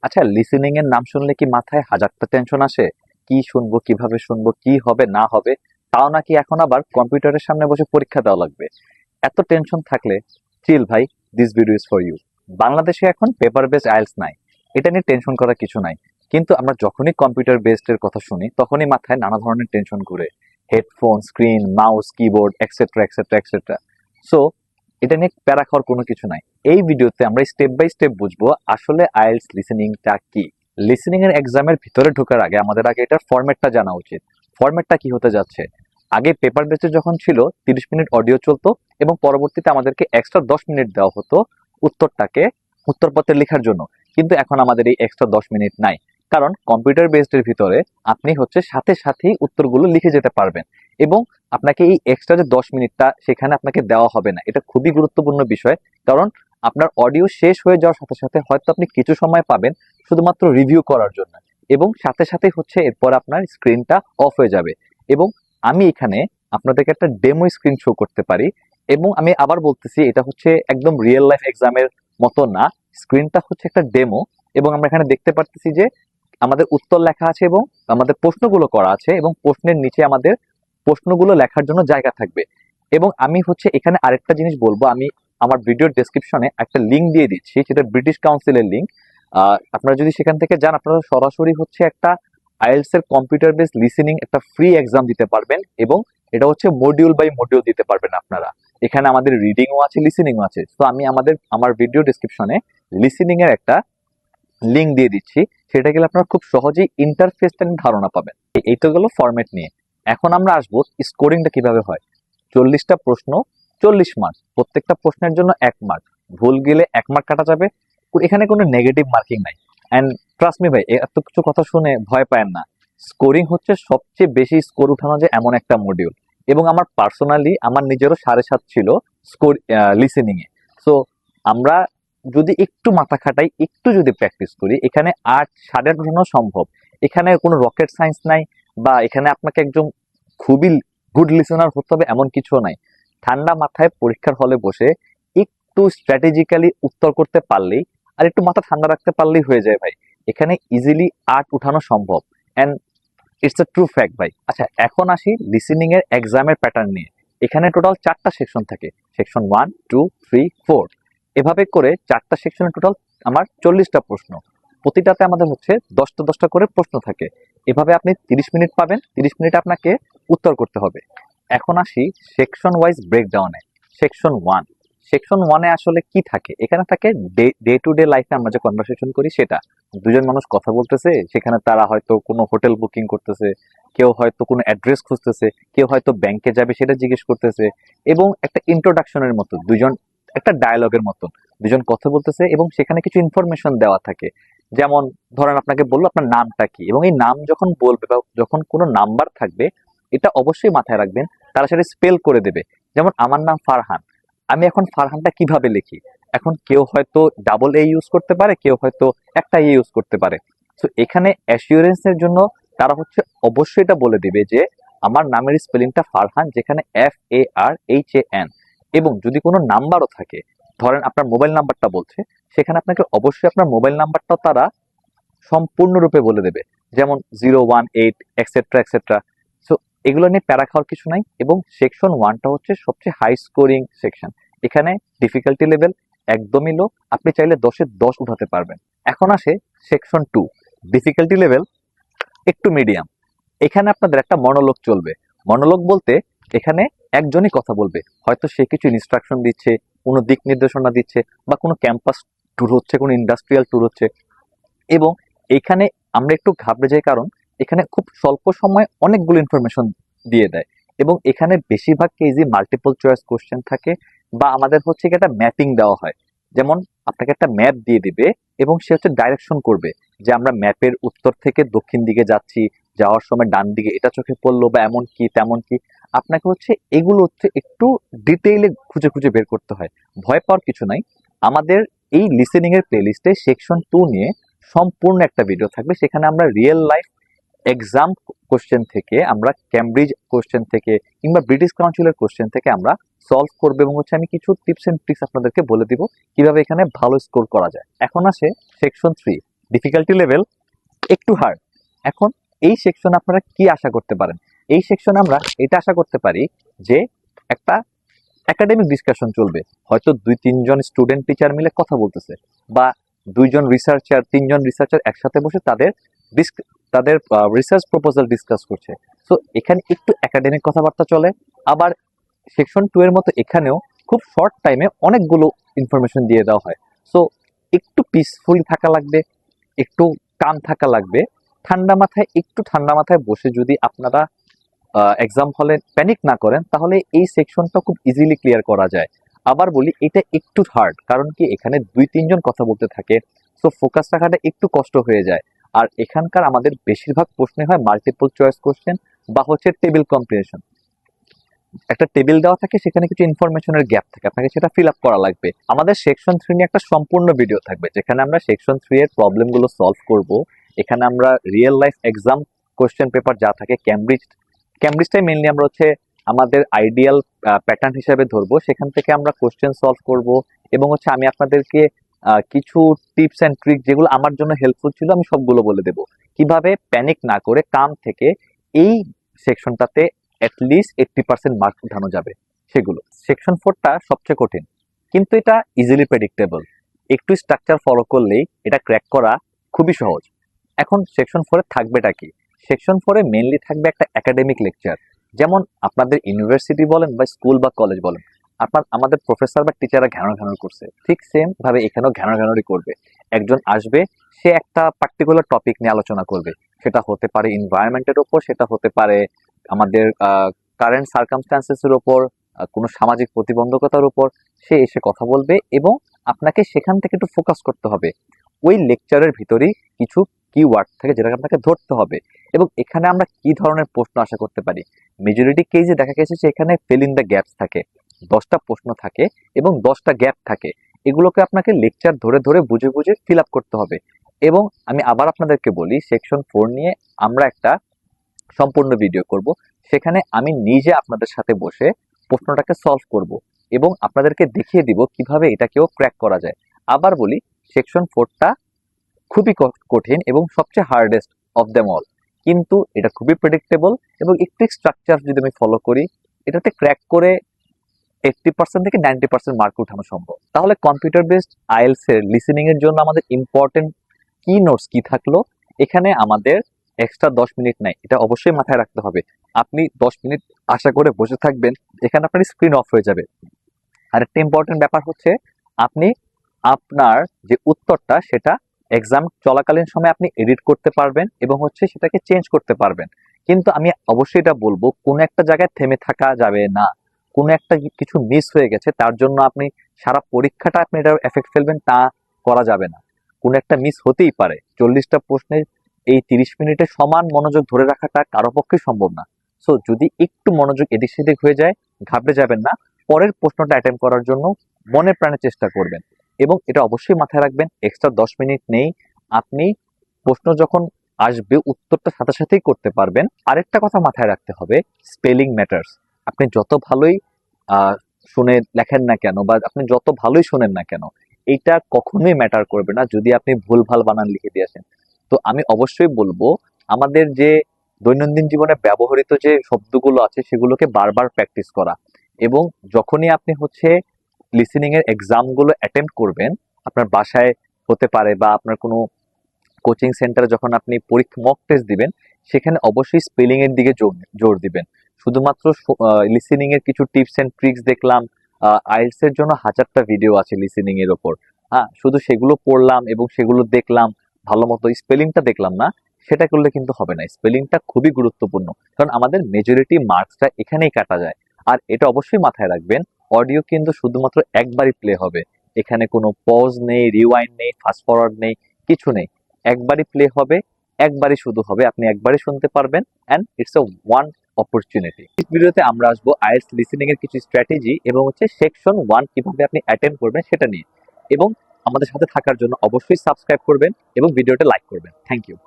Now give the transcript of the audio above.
আচ্ছা, লিসেনিং এর নাম শুনলে কি মাথায় হাজারটা টেনশন আসে? কি শুনবো, কিভাবে শুনবো, কি হবে না হবে, তাও নাকি এখন আবার কম্পিউটারের সামনে বসে পরীক্ষা দেওয়া লাগবে। এত টেনশন থাকলে চিল ভাই, this video is for you. বাংলাদেশে এখন পেপার বেসড আইএলটিএস নাই, এটা নিয়ে টেনশন করার কিছু নাই। কিন্তু আমরা যখনই কম্পিউটার বেসড এর কথা শুনি তখনই মাথায় নানা ধরনের টেনশন ঘুরে। Headphone, screen, mouse, keyboard, etcetera etcetera etcetera. So এটা নিয়ে প্যারা খাওয়ার কোনো কিছু নাই। এই ভিডিওতে আমরা স্টেপ বাই স্টেপ বুঝবো আসলে আইএলটিএস লিসেনিংটা কি। লিসেনিং এর এক্সামের ভিতরে ঢোকার আগে আমাদের আগে এটার ফরম্যাটটা জানা উচিত। ফরম্যাটটা কি হতে যাচ্ছে? আগে পেপার বেসে যখন ছিল 30 মিনিট অডিও চলতো এবং পরবর্তীতে আমাদেরকে এক্সট্রা 10 মিনিট দেওয়া হতো উত্তরটাকে উত্তরপত্রে লেখার জন্য। কিন্তু এখন আমাদের এই এক্সট্রা 10 মিনিট নাই, কারণ কম্পিউটার বেসড এর ভিতরে আপনি হচ্ছে সাথে সাথেই উত্তরগুলো লিখে যেতে পারবেন এবং আপনাকে এই এক্সট্রা যে 10 মিনিটটা সেখানে আপনাকে দেওয়া হবে না। এটা খুবই গুরুত্বপূর্ণ বিষয়, কারণ আপনার অডিও শেষ হয়ে যাওয়ার সাথে সাথে হয়তো আপনি কিছু সময় পাবেন শুধুমাত্র রিভিউ করার জন্য, এবং সাথে সাথে হচ্ছে এরপর আপনার স্ক্রিনটা অফ হয়ে যাবে। এবং আমি এখানে আপনাদেরকে একটা ডেমো স্ক্রিন শো করতে পারি, এবং আমি আবার বলতেছি এটা হচ্ছে একদম রিয়েল লাইফ এক্সামের মতো না। স্ক্রিনটা হচ্ছে একটা ডেমো, এবং আমরা এখানে দেখতে পারতেছি যে আমাদের উত্তর লেখা আছে এবং আমাদের প্রশ্নগুলো করা আছে, এবং প্রশ্নের নিচে আমাদের প্রশ্নগুলো লেখার জন্য জায়গা থাকবে। এবং আমি হচ্ছে এখানে আরেকটা জিনিস বলবো, আমি আমার ভিডিওর ডেসক্রিপশনে একটা লিঙ্ক দিয়ে দিচ্ছি, সেটা ব্রিটিশ কাউন্সিলের লিঙ্ক। আপনারা যদি সেখান থেকে যান আপনারা সরাসরি হচ্ছে একটা আইএলটিএস এর কম্পিউটার বেসড লিসেনিং একটা ফ্রি এক্সাম দিতে পারবেন, এবং এটা হচ্ছে মডিউল বাই মডিউল দিতে পারবেন আপনারা। এখানে আমাদের রিডিংও আছে, লিসেনিংও আছে। তো আমি আমার ভিডিও ডেসক্রিপশনে লিসেনিং এর একটা লিঙ্ক দিয়ে দিচ্ছি, সেটা গেলে আপনারা খুব সহজেই ইন্টারফেসটা নিয়ে ধারণা পাবেন। এই তো গেল ফরম্যাট নিয়ে। এখন আমরা আসবো স্কোরিংটা কিভাবে হয়। 40টা প্রশ্ন, 40 মার্ক, প্রত্যেকটা প্রশ্নের জন্য 1 মার্ক। ভুল গেলে 1 মার্ক কাটা যাবে। এখানে কোনো নেগেটিভ মার্কিং নাই। অ্যান্ড ট্রাস্ট মি ভাই, এত কিছু কথা শুনে ভয় পায়েন না। স্কোরিং হচ্ছে সবচেয়ে বেশি স্কোর উঠানো যায় এমন একটা মডিউল, এবং আমার পার্সোনালি আমার নিজেরও 7.5 ছিল স্কোর লিসেনিং এ। সো আমরা যদি একটু মাথা খাটাই, একটু যদি প্র্যাকটিস করি, এখানে 8, 8.5 উঠানো সম্ভব। এখানে কোনো রকেট সায়েন্স নাই, বা এখানে আপনাকে একজন খুবই গুড লিসেনার হতে হবে এমন কিছু নাই। ঠান্ডা মাথায় পরীক্ষার হলে বসে একটু স্ট্র্যাটেজিক্যালি উত্তর করতে পারলেই, আর একটু মাথা ঠান্ডা রাখতে পারলেই হয়ে যায় ভাই। এখানে ইজিলি 8 উঠানো সম্ভব, and it's a true fact ভাই। আচ্ছা, এখন আসি লিসেনিং এর এক্সামের প্যাটার্ন নিয়ে। এখানে টোটাল 4টা সেকশন থাকে, সেকশন 1, 2, 3, 4। এভাবে করে 4টা সেকশনে টোটাল আমার 40টা প্রশ্ন। প্রতিটাতে আমাদের হচ্ছে 10টা 10টা করে প্রশ্ন থাকে। এভাবে আপনি 30 মিনিট পাবেন, 30 মিনিট আপনাকে উত্তর করতে হবে। এখন আসি সেকশন ওয়াইজ ব্রেকডাউনে। সেকশন 1, সেকশন 1-এ আসলে কি থাকে? এখানে থাকে ডে টু ডে লাইফে আমরা যে কনভারসেশন করি সেটা। দুজন মানুষ কথা বলতেছে, সেখানে তারা হয়তো কোনো হোটেল বুকিং করতেছে, কেউ হয়তো কোনো অ্যাড্রেস খুঁজতেছে, কেউ হয়তো ব্যাংকে যাবে সেটা জিজ্ঞেস করতেছে, এবং একটা ইন্ট্রোডাকশনের মতো দুজন, একটা ডায়ালগের মতন দুজন কথা বলতেছে, এবং সেখানে কিছু ইনফরমেশন দেওয়া থাকে। যেমন ধরেন আপনাকে বললো আপনার নামটা কি, এবং এই নাম যখন বলবে বা যখন কোনো নাম্বার থাকবে এটা অবশ্যই মাথায় রাখবেন, তারা সেটা স্পেল করে দেবে। যেমন আমার নাম ফারহান, আমি এখন ফারহানটা কিভাবে লিখি? এখন কেউ হয়তো ডাবল এ ইউজ করতে পারে, কেউ হয়তো একটা এ ইউজ করতে পারে। তো এখানে অ্যাসিওরেন্সের জন্য তারা হচ্ছে অবশ্যই এটা বলে দিবে যে আমার নামের স্পেলিংটা ফারহান, যেখানে FARHAN। এবং যদি কোনো নাম্বারও থাকে, ধরেন আপনার মোবাইল নাম্বারটা বলছে, সেখানে আপনাকে অবশ্যই আপনার মোবাইল নাম্বারটাও তারা সম্পূর্ণরূপে বলে দেবে, যেমন 018 এক্সেট্রা এক্সেট্রা। সো এগুলো নিয়ে প্যারা খাওয়ার কিছু নাই। এবং সেকশন 1টা হচ্ছে সবচেয়ে হাই স্কোরিং সেকশন। এখানে ডিফিকাল্টি লেভেল একদমই লো, আপনি চাইলে 10-এ 10 উঠাতে পারবেন। এখন আসে সেকশন 2, ডিফিকাল্টি লেভেল একটু মিডিয়াম। এখানে আপনাদের একটা মনোলগ চলবে। মনোলগ বলতে এখানে একজনই কথা বলবে, হয়তো সে কিছু ইনস্ট্রাকশন দিচ্ছে, কোনো দিক নির্দেশনা দিচ্ছে, বা কোনো ক্যাম্পাস ট্যুর হচ্ছে, কোনো ইন্ডাস্ট্রিয়াল ট্যুর হচ্ছে। এবং এখানে আমরা একটু ঘাবড়ে যাই, কারণ এখানে খুব স্বল্প সময় অনেকগুলো ইনফরমেশন দিয়ে দেয়, এবং এখানে বেশিরভাগ কেসই মাল্টিপল চয়েস কোশ্চেন থাকে, বা আমাদের হচ্ছে কি একটা ম্যাপিং দেওয়া হয়। যেমন আপনাকে একটা ম্যাপ দিয়ে দিবে, এবং সে হচ্ছে ডাইরেকশন করবে যে আমরা ম্যাপের উত্তর থেকে দক্ষিণ দিকে যাচ্ছি, যাওয়ার সময় ডান দিকে এটা চোখে পড়লো, বা এমন কি তেমন কি। আপনাকে হচ্ছে এগুলো হচ্ছে একটু ডিটেইলে খুঁজে খুঁজে বের করতে হয়। ভয় পাওয়ার কিছু নাই। আমাদের এই লিসেনিং এর প্লেলিস্টে সেকশন 2 নিয়ে সম্পূর্ণ একটা ভিডিও থাকবে, সেখানে আমরা রিয়েল লাইফ এক্সাম কোশ্চেন থেকে, আমরা ক্যামব্রিজ কোশ্চেন থেকে, কিংবা ব্রিটিশ কাউন্সিলের কোশ্চেন থেকে আমরা সলভ করবো, এবং হচ্ছে আমি কিছু টিপস এন্ড ট্রিক্স আপনাদেরকে বলে দিব কিভাবে এখানে ভালো স্কোর করা যায়। এখন আসে সেকশন 3। ডিফিকাল্টি লেভেল একটু হার্ড। এখন এই সেকশনে আপনারা কি আশা করতে পারেন? এই সেকশনে আমরা এটা আশা করতে পারি যে একটা একাডেমিক ডিসকাশন চলবে, হয়তো 2-3 জন স্টুডেন্ট টিচার মিলে কথা বলতেছে, বা 2 জন রিসার্চার 3 জন রিসার্চার একসাথে বসে তাদের রিসার্চ প্রপোজাল ডিসকাস করছে। সো এখানে একটু একাডেমিক কথাবার্তা চলে। আবার সেকশন 2 এর মতো এখানেও খুব শর্ট টাইমে অনেকগুলো ইনফরমেশন দিয়ে দেওয়া হয়। সো একটু পিসফুলি থাকা লাগবে, একটু কাম থাকা লাগবে, ঠান্ডা মাথায় বসে যদি আপনারা এক্সাম হলে প্যানিক না করেন, তাহলে এই সেকশনটা খুব ইজিলি ক্লিয়ার করা যায়। আবার বলি, এটা একটু হার্ড, কারণ কি এখানে 2-3 জন কথা বলতে থাকে, সো ফোকাস রাখাটা একটু কষ্ট হয়ে যায়। আর এখানকার আমাদের বেশিরভাগ প্রশ্নে হয় মাল্টিপল চয়েস কোশ্চেন বা হচ্ছে টেবিল কম্বিনেশন। একটা টেবিল দেওয়া থাকে, সেখানে কিছু ইনফরমেশনের গ্যাপ থাকে, আপনাকে সেটা ফিল আপ করা লাগবে। আমাদের সেকশন 3 নিয়ে একটা সম্পূর্ণ ভিডিও থাকবে, যেখানে আমরা সেকশন 3 এর প্রবলেমগুলো সলভ করব। এখানে আমরা real life exam question paper যা থাকে, ক্যামব্রিজটাই মেইনলি আমরা হচ্ছে আমাদের আইডিয়াল প্যাটার্ন হিসেবে ধরবো, সেখান থেকে আমরা কোশ্চেন সলভ করব। এবং হচ্ছে আমি আপনাদেরকে কিছু টিপস অ্যান্ড ট্রিক যেগুলো আমার জন্য হেল্পফুল ছিল, আমি সবগুলো বলে দেব, কিভাবে প্যানিক না করে কাম থেকে এই সেকশনটাতে অ্যাটলিস্ট 80% মার্ক উঠানো যাবে সেগুলো। সেকশন 4টা সবচেয়ে কঠিন, কিন্তু এটা ইজিলি প্রেডিক্টেবল। একটু স্ট্রাকচার ফলো করলেই এটা ক্র্যাক করা খুবই সহজ। এখন সেকশন 4-এ থাকবেটা কি? সেকশন 4-এ মেইনলি থাকবে একটা একাডেমিক লেকচার। যেমন আপনাদের ইউনিভার্সিটি বলেন বা স্কুল বা কলেজ বলেন, আমাদের প্রফেসর বা টিচাররা ঘ্যানোর করছে, ঠিক সেম ভাবে এখানেও ঘ্যানোরই করবে। একজন আসবে, সে একটা পার্টিকুলার টপিক নিয়ে আলোচনা করবে। সেটা হতে পারে এনভায়রনমেন্টের উপর, সেটা হতে পারে আমাদের কারেন্ট সার্কামস্ট্যান্সেসের উপর, কোনো সামাজিক প্রতিবন্ধকতার উপর। সে এসে কথা বলবে এবং আপনাকে সেখান থেকে একটু ফোকাস করতে হবে। ওই লেকচারের ভিতরেই কিছু কিওয়ার্ড থাকে যেটা আপনাকে ধরতে হবে। এবং এখানে আমরা কি ধরনের প্রশ্ন আশা করতে পারি? মেজরিটি কেসে দেখা গেছে যে এখানে ফিল ইন দ্য গ্যাপস থাকে, 10টা প্রশ্ন থাকে এবং 10টা গ্যাপ থাকে। এগুলোকে আপনাকে লেকচার ধরে ধরে বুঝে বুঝে ফিল আপ করতে হবে। এবং আমি আবার আপনাদেরকে বলি, সেকশন 4 নিয়ে আমরা একটা সম্পূর্ণ ভিডিও করব, সেখানে আমি নিজে আপনাদের সাথে বসে প্রশ্নটাকে সলভ করব এবং আপনাদেরকে দেখিয়ে দিব কিভাবে এটাকেও ক্র্যাক করা যায়। আবার বলি, সেকশন 4টা খুবই কঠিন এবং সবচেয়ে হার্ডেস্ট অফ দেম অল, কিন্তু এটা খুবই প্রেডিক্টেবল এবং একটু স্ট্রাকচার যদি আমি ফলো করি, এটাতে ক্র্যাক করে 80% থেকে 90% মার্ক উঠানো সম্ভব। তাহলে কম্পিউটার বেসড আইএলটিএস এর লিসেনিং এর জন্য আমাদের ইম্পর্টেন্ট কি নোটস কি থাকলো? এখানে আমাদের এক্সট্রা 10 মিনিট নাই, এটা অবশ্যই মাথায় রাখতে হবে। আপনি 10 মিনিট আশা করে বসে থাকবেন, এখানে আপনার স্ক্রিন অফ হয়ে যাবে। আর একটা ইম্পর্টেন্ট ব্যাপার হচ্ছে, আপনি আপনার যে উত্তরটা সেটা এক্সাম চলাকালীন সময় আপনি এডিট করতে পারবেন এবং হচ্ছে সেটাকে চেঞ্জ করতে পারবেন। কিন্তু আমি অবশ্যই এটা বলবো, কোনো একটা জায়গায় থেমে থাকা যাবে না। কোনো একটা কিছু মিস হয়ে গেছে তার জন্য আপনি সারা পরীক্ষাটা আপনি এটা এফেক্ট ফেলবেন, তা করা যাবে না। কোনো একটা মিস হতেই পারে। 40টা প্রশ্নের এই 30 মিনিটে সমান মনোযোগ ধরে রাখাটা কারো পক্ষে সম্ভব না। সো যদি একটু মনোযোগ এদিক সেদিক হয়ে যায়, ঘাবড়ে যাবেন না। পরের প্রশ্নটা অ্যাটেম্প করার জন্য মনে প্রাণে চেষ্টা করবেন। এবং এটা অবশ্যই মাথায় রাখবেন, এক্সট্রা 10 মিনিট নেই। আপনি প্রশ্ন যখন আসবে উত্তরটা সাথে সাথেই করতে পারবেন। আরেকটা কথা মাথায় রাখতে হবে, স্পেলিং ম্যাটার্স। আপনি যত ভালোই শুনে লেখেন না কেন বা আপনি যত ভালোই শোনেন না কেন, এইটা কখনোই ম্যাটার করবে না যদি আপনি ভুলভাল বানান লিখে দিয়ে আসেন। তো আমি অবশ্যই বলবো, আমাদের যে দৈনন্দিন জীবনে ব্যবহৃত যে শব্দগুলো আছে সেগুলোকে বারবার প্র্যাকটিস করা। এবং যখনই আপনি হচ্ছে লিসেনিং এর এক্সাম গুলো অ্যাটেম্প করবেন, আপনার বাসায় হতে পারে বা আপনার কোনো কোচিং সেন্টারে যখন আপনি পরীক্ষা মক টেস্ট দিবেন, সেখানে অবশ্যই স্পেলিং এর দিকে জোর দিবেন। শুধুমাত্র লিসেনিং এর কিছু টিপস এন্ড ট্রিক্স দেখলাম, আইএলটিএস এর জন্য হাজারটা ভিডিও আছে লিসেনিং এর উপর, হ্যাঁ, শুধু সেগুলো পড়লাম এবং সেগুলো দেখলাম, ভালো মতো স্পেলিংটা দেখলাম না, সেটা করলে কিন্তু হবে না। স্পেলিংটা খুবই গুরুত্বপূর্ণ, কারণ আমাদের মেজরিটি মার্কসটা এখানেই কাটা যায়। আর এটা অবশ্যই মাথায় রাখবেন, অডিও কিন্তু শুধুমাত্র একবারই প্লে হবে। এখানে কোনো পজ নেই, রিওয়াইন্ড নেই, ফাস্ট ফরওয়ার্ড নেই, কিছু নেই। একবারই প্লে হবে, একবারই শুধু হবে, আপনি একবারই শুনতে পারবেন। And it's a one opportunity. এই ভিডিওতে আমরা আসবো আইএলটিএস লিসেনিং এর কিছু স্ট্র্যাটেজি এবং হচ্ছে সেকশন 1 কিভাবে আপনি অ্যাটেম্প করবেন সেটা নিয়ে। এবং আমাদের সাথে থাকার জন্য অবশ্যই সাবস্ক্রাইব করবেন এবং ভিডিওটা লাইক করবেন। Thank you.